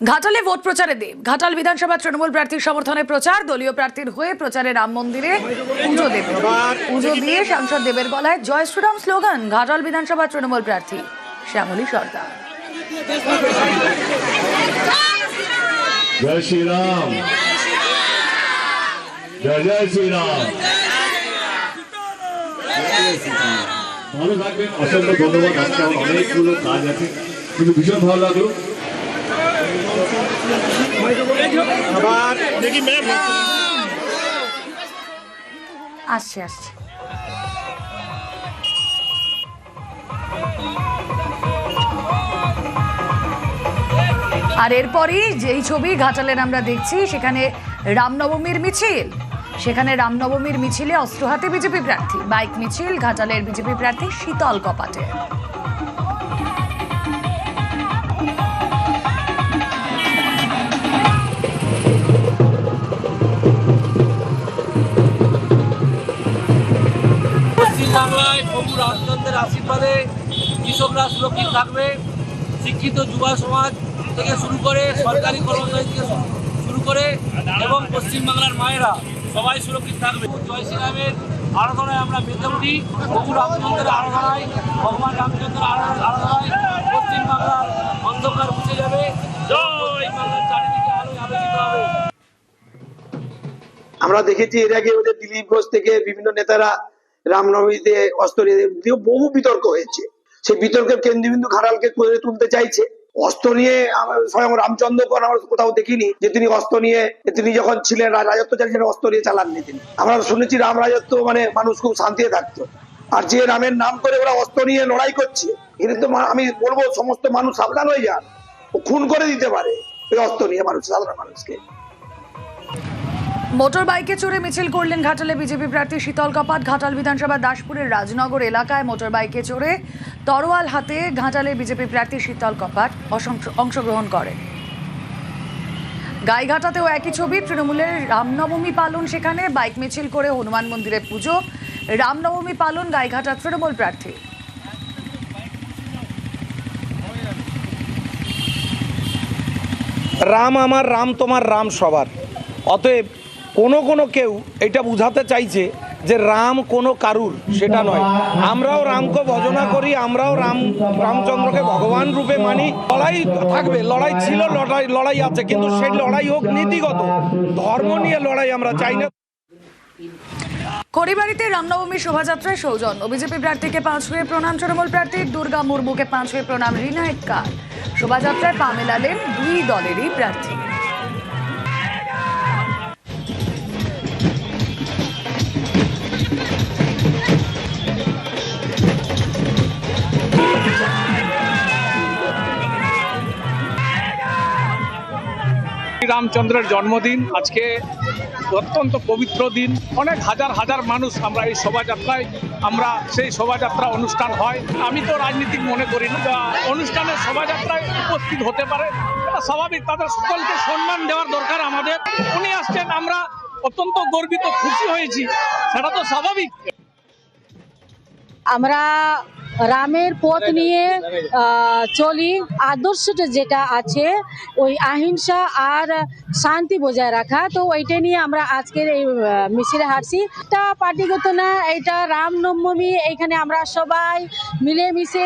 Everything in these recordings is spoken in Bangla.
ঘাটালে ভোট প্রচারে দেব। ঘাটাল বিধানসভা তৃণমূল প্রার্থীর সমর্থনে প্রচার, দলীয় প্রার্থীর হয়ে প্রচারে রাম মন্দিরে পুজো দেব। পুজো দিয়ে সাংসদ দেবের গলায় জয় শ্রীরাম স্লোগান। ঘাটাল বিধানসভা তৃণমূল প্রার্থী শ্যামলী সর্দার। জয় শ্রীরাম, জয় জয় শ্রীরাম। ভালো থাকবেন, অসংখ্য ধন্যবাদ। আজকে আমার অনেকগুলো কাজ আছে, কিন্তু ভীষণ ভালো লাগলো। আসছে আসছে। আর এরপরই যেই ছবি ঘাটালের আমরা দেখছি, সেখানে রামনবমীর মিছিল। সেখানে রামনবমীর মিছিলে অস্ত্র হাতে বিজেপি প্রার্থী, বাইক মিছিল ঘাটালের বিজেপি প্রার্থী শীতল কপাটে। পশ্চিমবাংলায় প্রভু রামচন্দ্রের আশীর্বাদে কৃষকরা সুরক্ষিত থাকবে। শিক্ষিত যুবা সমাজ থেকে শুরু করে সরকারি কর্মচারী থেকে শুরু করে এবং পশ্চিমবাংলার মায়েরা সবাই সুরক্ষিত থাকবে। জয় শ্রীরামের আরাধনায় আমরা বেঁধে উঠি। প্রভু রামচন্দ্রের আরাধনায়, ভগবান রামচন্দ্রের আরাধনায় পশ্চিমবাংলার অন্ধকার মুছে যাবে। জয় বাংলার চারিদিকে আলোয় আলোকিত হবে। আমরা দেখেছি এর আগে ওদের দিলীপ ঘোষ থেকে বিভিন্ন নেতারা রামনবমীতে অস্ত্র নিয়ে বহু বিতর্ক হয়েছে। সেই বিতর্কের কেন্দ্রবিন্দু ঘাটালকে করে তুলতে চাইছে। অস্ত্র নিয়ে স্বয়ং রামচন্দ্রকে আমরা কোথাও দেখিনি যে তিনি অস্ত্র নিয়ে, তিনি যখন ছিলেন রাজত্ব চালিয়েছেন অস্ত্র নিয়ে চালাননি তিনি। আমরা শুনেছি রাম রাজত্ব মানে মানুষ খুব শান্তিতে থাকতো। আর যে রামের নাম করে ওরা অস্ত্র নিয়ে লড়াই করছে, কিন্তু আমি বলবো সমস্ত মানুষ সাবধান হয়ে যান, ও খুন করে দিতে পারে ওই অস্ত্র নিয়ে মানুষ, সাধারণ মানুষকে। মোটর বাইকে চড়ে মিছিল করলেন ঘাটালে বিজেপি প্রার্থী শীতল কপাট। ঘাটাল বিধানসভা দাসপুরের রাজনগর এলাকায় মোটর বাইকে চড়ে তরোয়াল হাতে ঘাটালের বিজেপি প্রার্থী শীতল কপাট অংশগ্রহণ করেন। গাইঘাটাতেও একই ছবি। তৃণমূলের রামনবমী পালন, সেখানে বাইক মিছিল করে হনুমান মন্দিরে পুজো। রামনবমী পালন গাইঘাটা তৃণমূল প্রার্থী। রাম আমার, রাম তোমার, রাম সবার। অতএব কোনো কেউ এটা বুঝাতে চাইছে যে রাম কোনো কারুর, সেটা নয়। আমরাও রামকে ভজনা করি, আমরাও রামচন্দ্রকে ভগবান রূপে মানি। লড়াই থাকবে, লড়াই ছিল, লড়াই আছে, কিন্তু সেই লড়াই হোক নীতিগত, ধর্ম নিয়ে লড়াই আমরা চাই না। খড়িবাড়িতে রামনবমী শোভাযাত্রায় সৌজন্য। বিজেপি প্রার্থীকে 5 হয়ে প্রণাম তৃণমূল প্রার্থী। দুর্গা মুর্মুকে 5 হয়ে প্রণাম রিনা এক্কার। শোভাযাত্রায় পা মেলালেন দুই দলেরই প্রার্থী। রামচন্দ্রের জন্মদিন আজকে, অত্যন্ত পবিত্র দিন। অনেক হাজার মানুষ আমরা এই শোভাযাত্রায়, আমরা সেই শোভাযাত্রা অনুষ্ঠান হয়। আমি তো রাজনীতিক মনে করি না, অনুষ্ঠানের শোভাযাত্রায় উপস্থিত হতে পারে, এটা স্বাভাবিক। তাদের সকলকে সম্মান দেওয়ার দরকার আমাদের। উনি আসছেন, আমরা অত্যন্ত গর্বিত, খুশি হয়েছি, সেটা তো স্বাভাবিক। আমরা রামের পথ নিয়ে চলি। আদর্শটা যেটা আছে ওই অহিংসা আর শান্তি বজায় রাখা, তো ওইটা নিয়ে আমরা আজকের এই মিছিলে হাঁটছি। এটা পার্টিগত না, এটা রামনবমী। এইখানে আমরা সবাই মিলেমিশে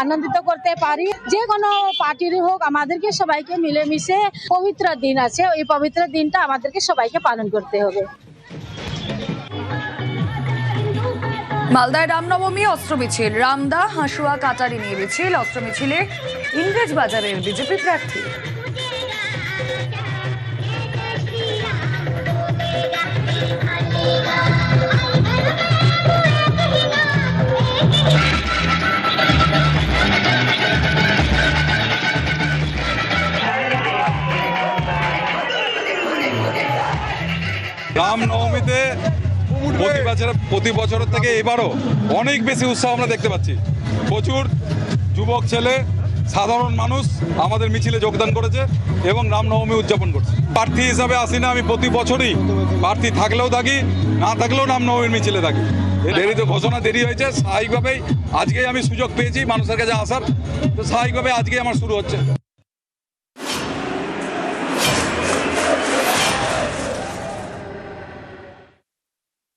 আনন্দিত করতে পারি। যে কোনো পার্টিরই হোক, আমাদেরকে সবাইকে মিলেমিশে পবিত্র দিন আছে, ওই পবিত্র দিনটা আমাদেরকে সবাইকে পালন করতে হবে। মালদায় রামনবমী অস্ত্র মিছিল। রামদা, হাঁসুয়া, কাটারি নিয়ে মিছিল। অস্ত্র মিছিলে ইংরেজ বাজারের বিজেপি প্রার্থী। রামনবমীতে প্রতি বছরের থেকে এবারও অনেক বেশি উৎসাহ আমরা দেখতে পাচ্ছি। প্রচুর যুবক ছেলে, সাধারণ মানুষ আমাদের মিছিলে যোগদান করেছে এবং রামনবমী উদযাপন করছে। প্রার্থী হিসাবে আসি না আমি, প্রতি বছরই প্রার্থী থাকলেও থাকি, না থাকলেও রামনবমীর মিছিলে থাকি। দেরিতে ঘোষণা দেরি হয়েছে, স্বাভাবিকভাবেই আজকেই আমি সুযোগ পেয়েছি মানুষের কাছে আসার, তো স্বাভাবিকভাবে আজকেই আমার শুরু হচ্ছে।